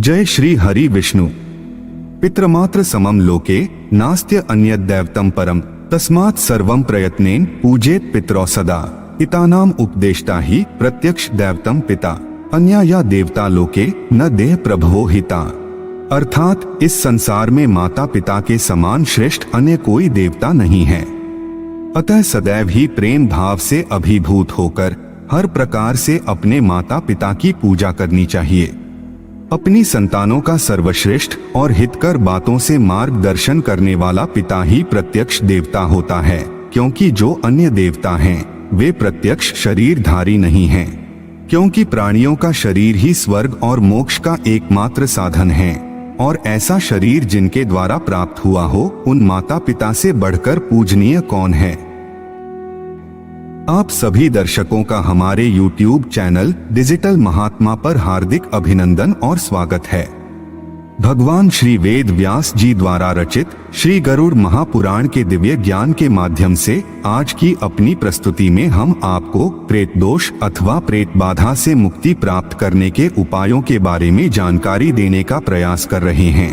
जय श्री हरि विष्णु। पितृमात्र समम लोके नास्त्य अन्यत् दैवतम परम तस्मात् सर्वं प्रयत्नेन पूजेत पितरौ सदा। पितानाम उपदेष्टा ही प्रत्यक्ष दैवतम पिता अन्या या देवता लोके न देह प्रभवो हिता। अर्थात इस संसार में माता पिता के समान श्रेष्ठ अन्य कोई देवता नहीं है। अतः सदैव ही प्रेम भाव से अभिभूत होकर हर प्रकार से अपने माता पिता की पूजा करनी चाहिए। अपनी संतानों का सर्वश्रेष्ठ और हितकर बातों से मार्गदर्शन करने वाला पिता ही प्रत्यक्ष देवता होता है, क्योंकि जो अन्य देवता हैं वे प्रत्यक्ष शरीरधारी नहीं हैं। क्योंकि प्राणियों का शरीर ही स्वर्ग और मोक्ष का एकमात्र साधन है, और ऐसा शरीर जिनके द्वारा प्राप्त हुआ हो उन माता पिता से बढ़कर पूजनीय कौन है। आप सभी दर्शकों का हमारे YouTube चैनल डिजिटल महात्मा पर हार्दिक अभिनंदन और स्वागत है। भगवान श्री वेद व्यास जी द्वारा रचित श्री गरुड़ महापुराण के दिव्य ज्ञान के माध्यम से आज की अपनी प्रस्तुति में हम आपको प्रेत दोष अथवा प्रेत बाधा से मुक्ति प्राप्त करने के उपायों के बारे में जानकारी देने का प्रयास कर रहे हैं।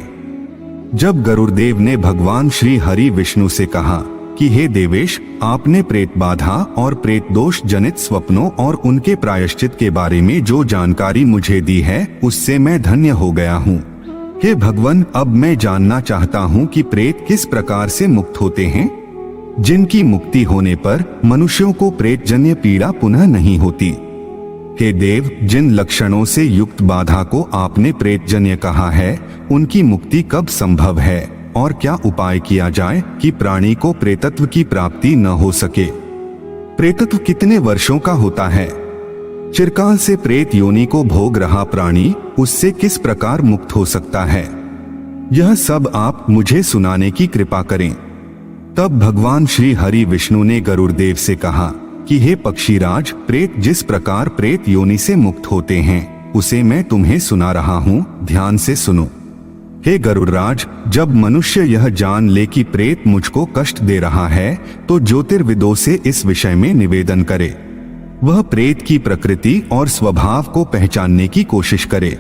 जब गरुड़देव ने भगवान श्री हरि विष्णु से कहा कि हे देवेश, आपने प्रेत बाधा और प्रेत दोष जनित स्वप्नों और उनके प्रायश्चित के बारे में जो जानकारी मुझे दी है उससे मैं धन्य हो गया हूँ। हे भगवान, अब मैं जानना चाहता हूँ कि प्रेत किस प्रकार से मुक्त होते हैं, जिनकी मुक्ति होने पर मनुष्यों को प्रेतजन्य पीड़ा पुनः नहीं होती। हे देव, जिन लक्षणों से युक्त बाधा को आपने प्रेतजन्य कहा है उनकी मुक्ति कब संभव है और क्या उपाय किया जाए कि प्राणी को प्रेतत्व की प्राप्ति न हो सके। प्रेतत्व कितने वर्षों का होता है? चिरकाल से प्रेत योनि को भोग रहा प्राणी उससे किस प्रकार मुक्त हो सकता है, यह सब आप मुझे सुनाने की कृपा करें। तब भगवान श्री हरि विष्णु ने गरुड़देव से कहा कि हे पक्षीराज, प्रेत जिस प्रकार प्रेत योनि से मुक्त होते हैं उसे मैं तुम्हें सुना रहा हूँ, ध्यान से सुनो। हे गरुड़राज, जब मनुष्य यह जान ले कि प्रेत मुझको कष्ट दे रहा है तो ज्योतिर्विदों से इस विषय में निवेदन करे। वह प्रेत की प्रकृति और स्वभाव को पहचानने की कोशिश करे।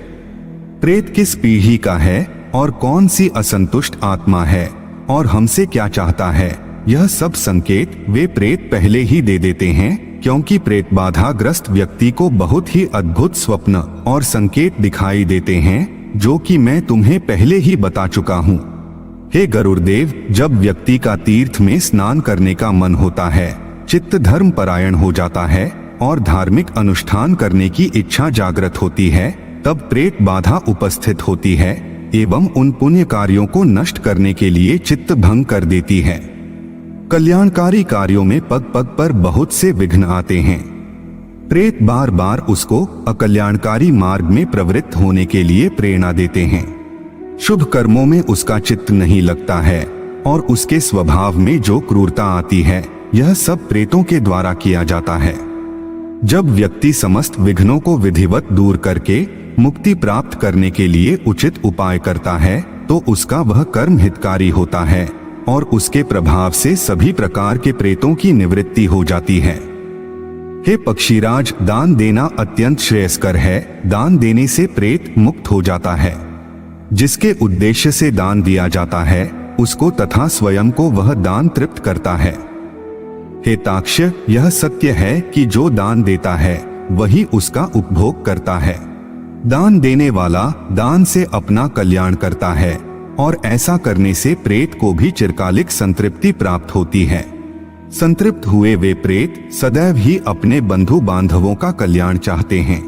प्रेत किस पीढ़ी का है और कौन सी असंतुष्ट आत्मा है और हमसे क्या चाहता है, यह सब संकेत वे प्रेत पहले ही दे देते हैं, क्योंकि प्रेत बाधा ग्रस्त व्यक्ति को बहुत ही अद्भुत स्वप्न और संकेत दिखाई देते हैं जो कि मैं तुम्हें पहले ही बता चुका हूँ। हे गरुड़देव, जब व्यक्ति का तीर्थ में स्नान करने का मन होता है, चित्त धर्म परायण हो जाता है और धार्मिक अनुष्ठान करने की इच्छा जागृत होती है, तब प्रेत बाधा उपस्थित होती है एवं उन पुण्य कार्यों को नष्ट करने के लिए चित्त भंग कर देती है। कल्याणकारी कार्यों में पग पग पर बहुत से विघ्न आते हैं। प्रेत बार बार उसको अकल्याणकारी मार्ग में प्रवृत्त होने के लिए प्रेरणा देते हैं। शुभ कर्मों में उसका चित्त नहीं लगता है और उसके स्वभाव में जो क्रूरता आती है यह सब प्रेतों के द्वारा किया जाता है। जब व्यक्ति समस्त विघ्नों को विधिवत दूर करके मुक्ति प्राप्त करने के लिए उचित उपाय करता है तो उसका वह कर्म हितकारी होता है और उसके प्रभाव से सभी प्रकार के प्रेतों की निवृत्ति हो जाती है। हे पक्षीराज, दान देना अत्यंत श्रेयस्कर है। दान देने से प्रेत मुक्त हो जाता है। जिसके उद्देश्य से दान दिया जाता है उसको तथा स्वयं को वह दान तृप्त करता है। हे ताक्ष, यह सत्य है कि जो दान देता है वही उसका उपभोग करता है। दान देने वाला दान से अपना कल्याण करता है और ऐसा करने से प्रेत को भी चिरकालिक संतृप्ति प्राप्त होती है। संतृप्त हुए वे प्रेत सदैव ही अपने बंधु बांधवों का कल्याण चाहते हैं।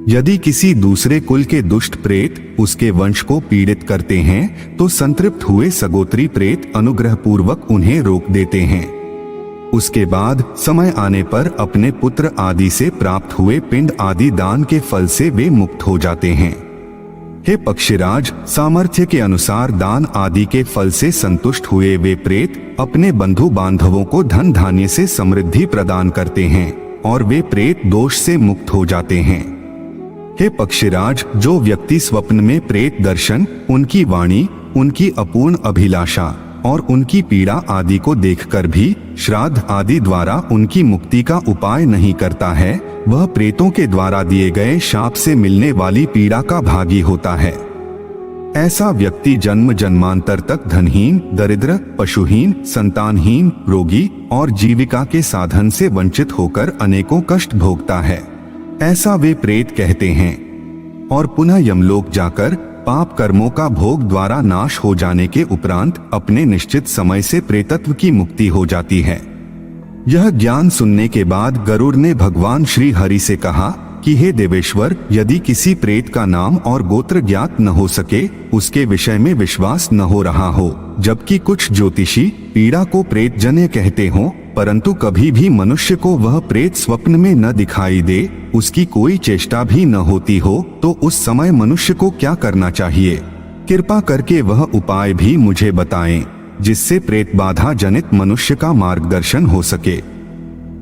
यदि किसी दूसरे कुल के दुष्ट प्रेत उसके वंश को पीड़ित करते हैं तो संतृप्त हुए सगोत्री प्रेत अनुग्रह पूर्वक उन्हें रोक देते हैं। उसके बाद समय आने पर अपने पुत्र आदि से प्राप्त हुए पिंड आदि दान के फल से वे मुक्त हो जाते हैं। हे पक्षीराज, सामर्थ्य के अनुसार दान आदि के फल से संतुष्ट हुए वे प्रेत अपने बंधु बांधवों को धन धान्य से समृद्धि प्रदान करते हैं और वे प्रेत दोष से मुक्त हो जाते हैं। हे पक्षीराज, जो व्यक्ति स्वप्न में प्रेत दर्शन, उनकी वाणी, उनकी अपूर्ण अभिलाषा और उनकी पीड़ा आदि को देखकर भी श्राद्ध आदि द्वारा उनकी मुक्ति का उपाय नहीं करता है, वह प्रेतों के द्वारा दिए गए शाप से मिलने वाली पीड़ा का भागी होता है। ऐसा व्यक्ति जन्म जन्मांतर तक धनहीन, दरिद्र, पशुहीन, संतानहीन, रोगी और जीविका के साधन से वंचित होकर अनेकों कष्ट भोगता है, ऐसा वे प्रेत कहते हैं। और पुनः यमलोक जाकर पाप कर्मों का भोग द्वारा नाश हो जाने के उपरांत अपने निश्चित समय से प्रेतत्व की मुक्ति हो जाती है। यह ज्ञान सुनने के बाद गरुड़ ने भगवान श्री हरि से कहा कि हे देवेश्वर, यदि किसी प्रेत का नाम और गोत्र ज्ञात न हो सके, उसके विषय में विश्वास न हो रहा हो, जबकि कुछ ज्योतिषी पीड़ा को प्रेत जन्य कहते हों, परंतु कभी भी मनुष्य को वह प्रेत स्वप्न में न दिखाई दे, उसकी कोई चेष्टा भी न होती हो, तो उस समय मनुष्य को क्या करना चाहिए? कृपा करके वह उपाय भी मुझे बताएं, जिससे प्रेत बाधा जनित मनुष्य का मार्गदर्शन हो सके।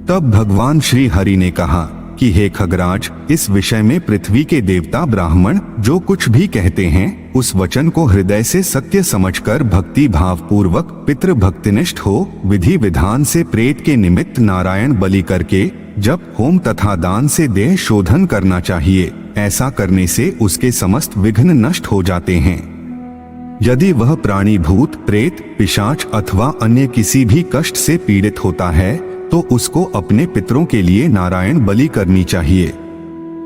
तब भगवान श्री हरि ने कहा कि हे खगराज, इस विषय में पृथ्वी के देवता ब्राह्मण जो कुछ भी कहते हैं, उस वचन को हृदय से सत्य समझकर भक्ति भाव पूर्वक पितृ भक्तिनिष्ठ हो विधि विधान से प्रेत के निमित्त नारायण बलि करके जप, होम तथा दान से देह शोधन करना चाहिए। ऐसा करने से उसके समस्त विघ्न नष्ट हो जाते हैं। यदि वह प्राणी भूत, प्रेत, पिशाच अथवा अन्य किसी भी कष्ट से पीड़ित होता है, तो उसको अपने पितरों के लिए नारायण बलि करनी चाहिए।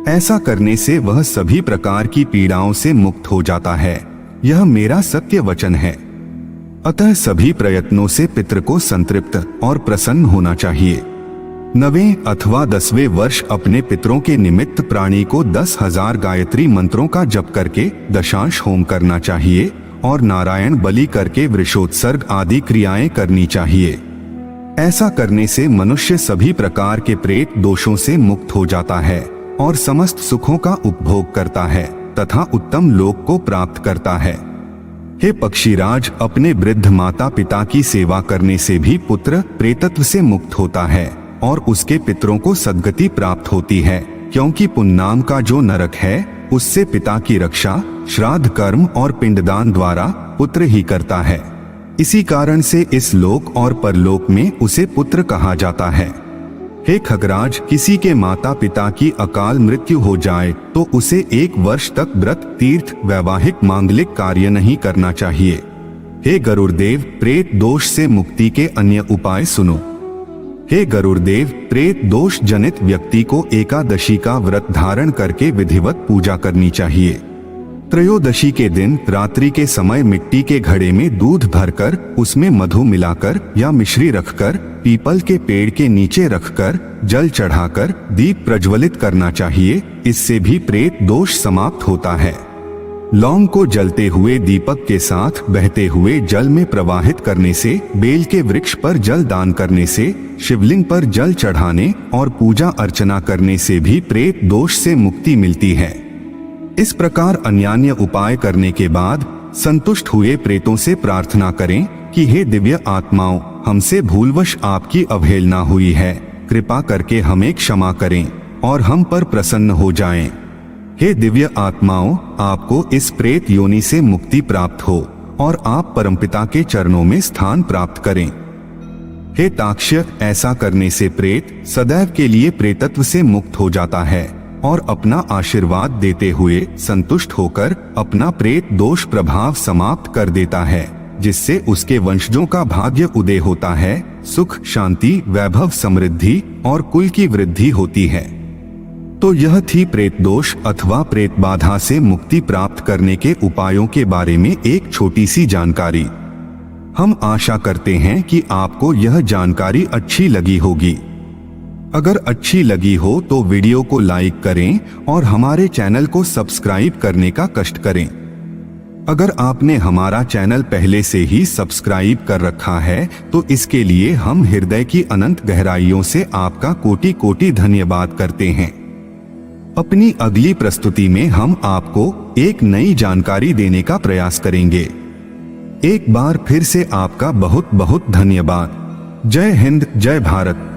ऐसा करने से वह सभी प्रकार की पीड़ाओं से मुक्त हो जाता है। यह मेरा सत्य वचन है। अतः सभी प्रयत्नों से पितर को संतृप्त और प्रसन्न होना चाहिए। 9वें अथवा 10वें वर्ष अपने पितरों के निमित्त प्राणी को 10,000 गायत्री मंत्रों का जप करके दशांश होम करना चाहिए और नारायण बलि करके वृषोत्सर्ग आदि क्रियाएं करनी चाहिए। ऐसा करने से मनुष्य सभी प्रकार के प्रेत दोषों से मुक्त हो जाता है और समस्त सुखों का उपभोग करता है तथा उत्तम लोक को प्राप्त करता है। हे पक्षीराज, अपने वृद्ध माता पिता की सेवा करने से भी पुत्र प्रेतत्व से मुक्त होता है और उसके पितरों को सद्गति प्राप्त होती है, क्योंकि पुण्यनाम का जो नरक है उससे पिता की रक्षा श्राद्ध कर्म और पिंडदान द्वारा पुत्र ही करता है। इसी कारण से इस लोक और परलोक में उसे पुत्र कहा जाता है। हे खगराज, किसी के माता पिता की अकाल मृत्यु हो जाए तो उसे 1 वर्ष तक व्रत, तीर्थ, वैवाहिक मांगलिक कार्य नहीं करना चाहिए। हे गरुड़देव, प्रेत दोष से मुक्ति के अन्य उपाय सुनो। हे गरुड़देव, प्रेत दोष जनित व्यक्ति को एकादशी का व्रत धारण करके विधिवत पूजा करनी चाहिए। त्रयोदशी के दिन रात्रि के समय मिट्टी के घड़े में दूध भरकर उसमें मधु मिलाकर या मिश्री रखकर पीपल के पेड़ के नीचे रखकर जल चढ़ाकर दीप प्रज्वलित करना चाहिए। इससे भी प्रेत दोष समाप्त होता है। लौंग को जलते हुए दीपक के साथ बहते हुए जल में प्रवाहित करने से, बेल के वृक्ष पर जल दान करने से, शिवलिंग पर जल चढ़ाने और पूजा अर्चना करने से भी प्रेत दोष से मुक्ति मिलती है। इस प्रकार अन्यान्य उपाय करने के बाद संतुष्ट हुए प्रेतों से प्रार्थना करें कि हे दिव्य आत्माओं, हमसे भूलवश आपकी अवहेलना हुई है, कृपा करके हमें क्षमा करें और हम पर प्रसन्न हो जाएं। हे दिव्य आत्माओं, आपको इस प्रेत योनि से मुक्ति प्राप्त हो और आप परमपिता के चरणों में स्थान प्राप्त करें। हे ताक्ष्य, ऐसा करने से प्रेत सदैव के लिए प्रेतत्व से मुक्त हो जाता है और अपना आशीर्वाद देते हुए संतुष्ट होकर अपना प्रेत दोष प्रभाव समाप्त कर देता है, जिससे उसके वंशजों का भाग्य उदय होता है, सुख, शांति, वैभव, समृद्धि और कुल की वृद्धि होती है। तो यह थी प्रेत दोष अथवा प्रेत बाधा से मुक्ति प्राप्त करने के उपायों के बारे में एक छोटी सी जानकारी। हम आशा करते हैं कि आपको यह जानकारी अच्छी लगी होगी। अगर अच्छी लगी हो तो वीडियो को लाइक करें और हमारे चैनल को सब्सक्राइब करने का कष्ट करें। अगर आपने हमारा चैनल पहले से ही सब्सक्राइब कर रखा है तो इसके लिए हम हृदय की अनंत गहराइयों से आपका कोटि कोटि धन्यवाद करते हैं। अपनी अगली प्रस्तुति में हम आपको एक नई जानकारी देने का प्रयास करेंगे। एक बार फिर से आपका बहुत बहुत धन्यवाद। जय हिंद, जय भारत।